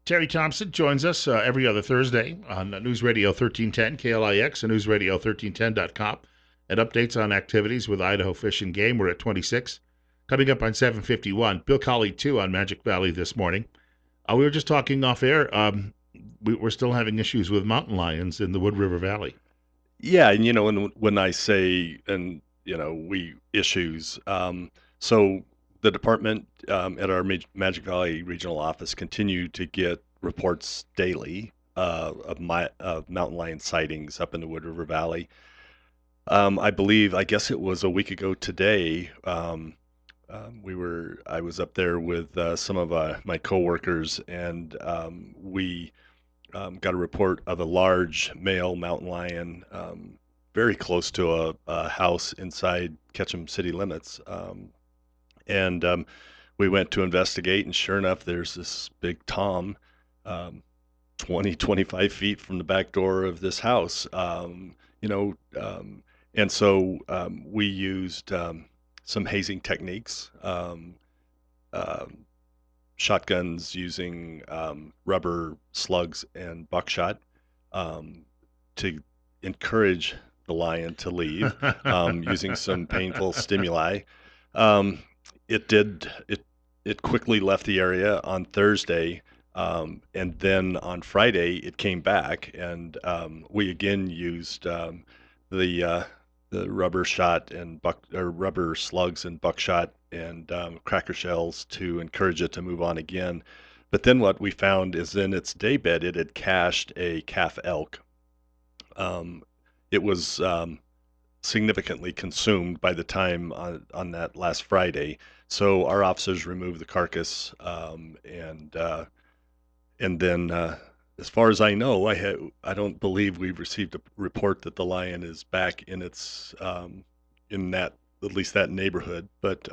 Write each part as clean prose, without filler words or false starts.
Terry Thompson joins us every other Thursday on News Radio 1310, KLIX, and News Radio 1310.com, and updates on activities with Idaho Fish and Game. We're at 26. Coming up on 7:51, Bill Colley, too, on Magic Valley this morning. We were just talking off air. We're still having issues with mountain lions in the Wood River Valley. Yeah, and when I say we issues, so the department at our Magic Valley regional office continue to get reports daily of mountain lion sightings up in the Wood River Valley. I guess it was a week ago today. I was up there with some of my coworkers, and we got a report of a large male mountain lion very close to a house inside Ketchum city limits. And we went to investigate, and sure enough, there's this big tom, 25 feet from the back door of this house. And so we used some hazing techniques, shotguns using rubber slugs and buckshot to encourage the lion to leave, using some painful stimuli. It quickly left the area on Thursday, and then on Friday it came back, and we again used the rubber shot and rubber slugs and buckshot and cracker shells to encourage it to move on again. But then what we found is in its daybed, it had cached a calf elk. It was significantly consumed by the time on that last Friday. So our officers removed the carcass, and then, as far as I know, I don't believe we've received a report that the lion is back in its in that, at least that neighborhood. But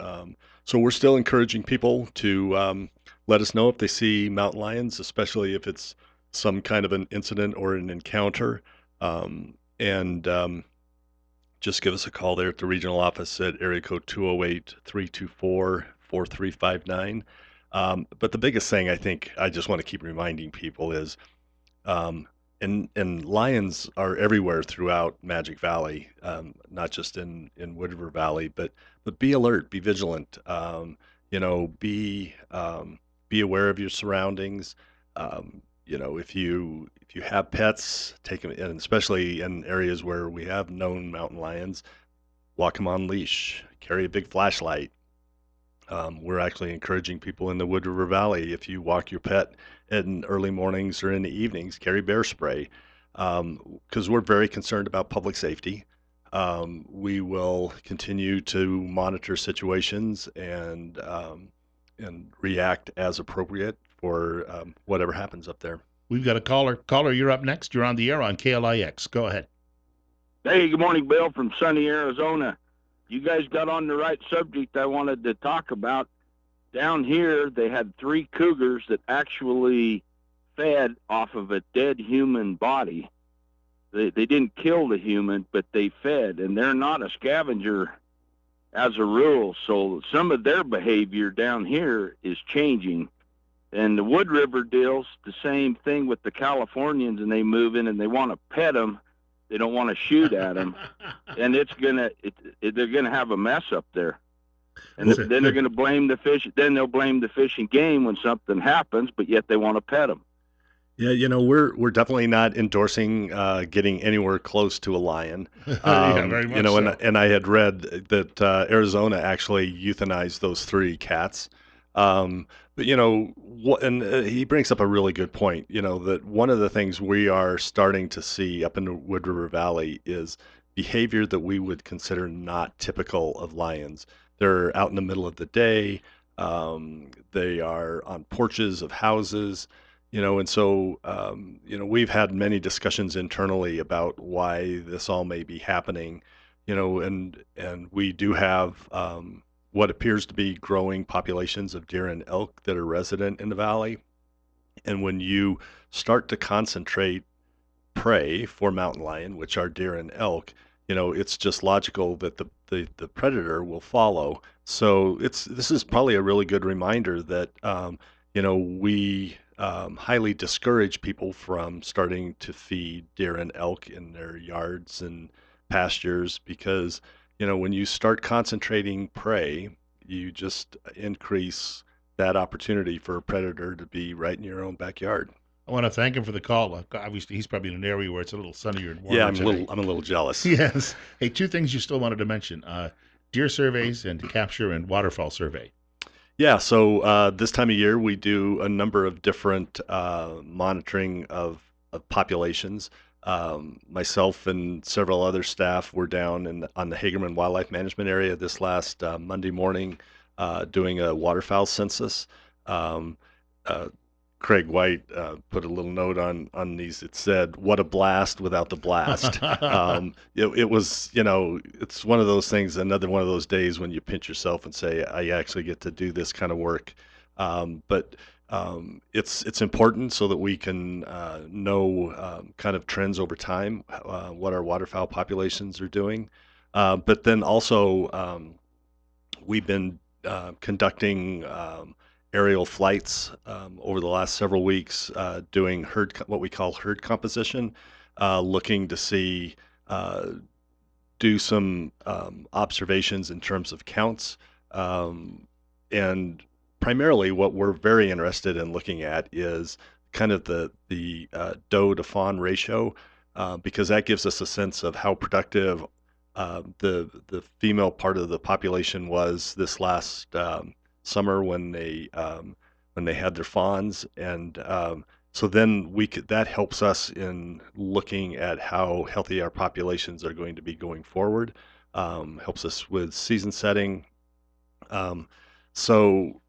so we're still encouraging people to let us know if they see mountain lions, especially if it's some kind of an incident or an encounter, and just give us a call there at the regional office at area code 208-324-4359. But the biggest thing I think I just want to keep reminding people is, and lions are everywhere throughout Magic Valley, not just in Wood River Valley, but be alert, be vigilant, be aware of your surroundings. If you have pets, take them, and especially in areas where we have known mountain lions, walk them on leash, carry a big flashlight. We're actually encouraging people in the Wood River Valley, if you walk your pet in early mornings or in the evenings, carry bear spray, because we're very concerned about public safety. We will continue to monitor situations and react as appropriate for whatever happens up there. We've got a caller. Caller, you're up next. You're on the air on KLIX. Go ahead. Hey, good morning, Bill from sunny Arizona. You guys got on the right subject I wanted to talk about. Down here, they had 3 cougars that actually fed off of a dead human body. They didn't kill the human, but they fed, and they're not a scavenger as a rule. So some of their behavior down here is changing. And the Wood River deal's the same thing with the Californians, and they move in and they want to pet them. They don't want to shoot at them, and they're gonna have a mess up there. And then they're gonna blame the fish. Then they'll blame the Fish and Game when something happens, but yet they want to pet them. Yeah, we're definitely not endorsing getting anywhere close to a lion. Yeah, very much so. And I had read that Arizona actually euthanized those 3 cats. But he brings up a really good point, that one of the things we are starting to see up in the Wood River Valley is behavior that we would consider not typical of lions. They're out in the middle of the day. They are on porches of houses, and so, we've had many discussions internally about why this all may be happening, and we do have what appears to be growing populations of deer and elk that are resident in the valley. And when you start to concentrate prey for mountain lion, which are deer and elk, it's just logical that the predator will follow. So this is probably a really good reminder that we highly discourage people from starting to feed deer and elk in their yards and pastures because, when you start concentrating prey, you just increase that opportunity for a predator to be right in your own backyard. I want to thank him for the call. Obviously, he's probably in an area where it's a little sunnier and Yeah, warmer today. I'm a little jealous. Yes. Hey, two things you still wanted to mention: deer surveys and capture and waterfowl survey. Yeah, so this time of year we do a number of different monitoring of populations. Myself and several other staff were down on the Hagerman Wildlife Management Area this last Monday morning doing a waterfowl census. Um, uh, Craig White put a little note on these. It said, "What a blast without the blast." It was, it's one of those things. Another one of those days when you pinch yourself and say, "I actually get to do this kind of work." But it's important so that we can know kind of trends over time, what our waterfowl populations are doing. But then also, we've been conducting aerial flights over the last several weeks, doing what we call herd composition, looking to see, do some observations in terms of counts, and primarily what we're very interested in looking at is kind of the doe to fawn ratio, because that gives us a sense of how productive the female part of the population was this last summer when they had their fawns, and so then that helps us in looking at how healthy our populations are going to be going forward. Helps us with season setting. So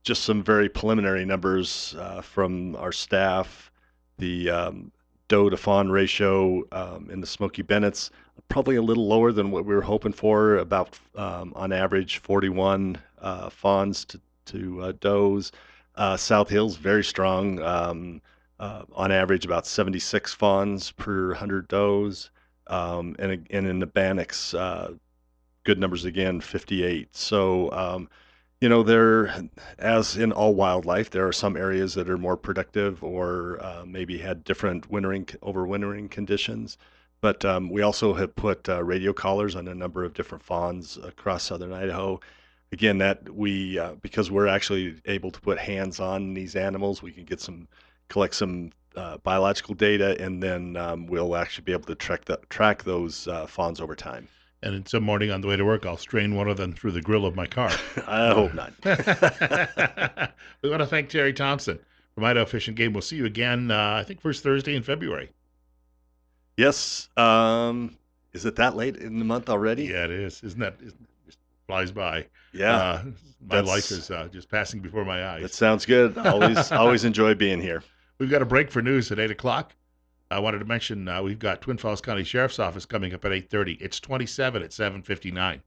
just some very preliminary numbers from our staff. The doe to fawn ratio in the Smoky Bennetts probably a little lower than what we were hoping for, about on average 41 fawns to does. South Hills very strong, on average about 76 fawns per 100 does, and in the Bannocks, good numbers again, 58. So there, as in all wildlife, there are some areas that are more productive or maybe had different overwintering conditions. But we also have put radio collars on a number of different fawns across southern Idaho. Again, that we because we're actually able to put hands on these animals, we can collect some biological data, and then we'll actually be able to track those fawns over time. And some morning on the way to work, I'll strain one of them through the grill of my car. I hope not. We want to thank Terry Thompson from Idaho Fish and Game. We'll see you again, I think, first Thursday in February. Yes. Is it that late in the month already? Yeah, it is. Isn't it just flies by? Yeah. My life is just passing before my eyes. That sounds good. Always enjoy being here. We've got a break for news at 8 o'clock. I wanted to mention we've got Twin Falls County Sheriff's Office coming up at 8:30. It's 27 at 7:59.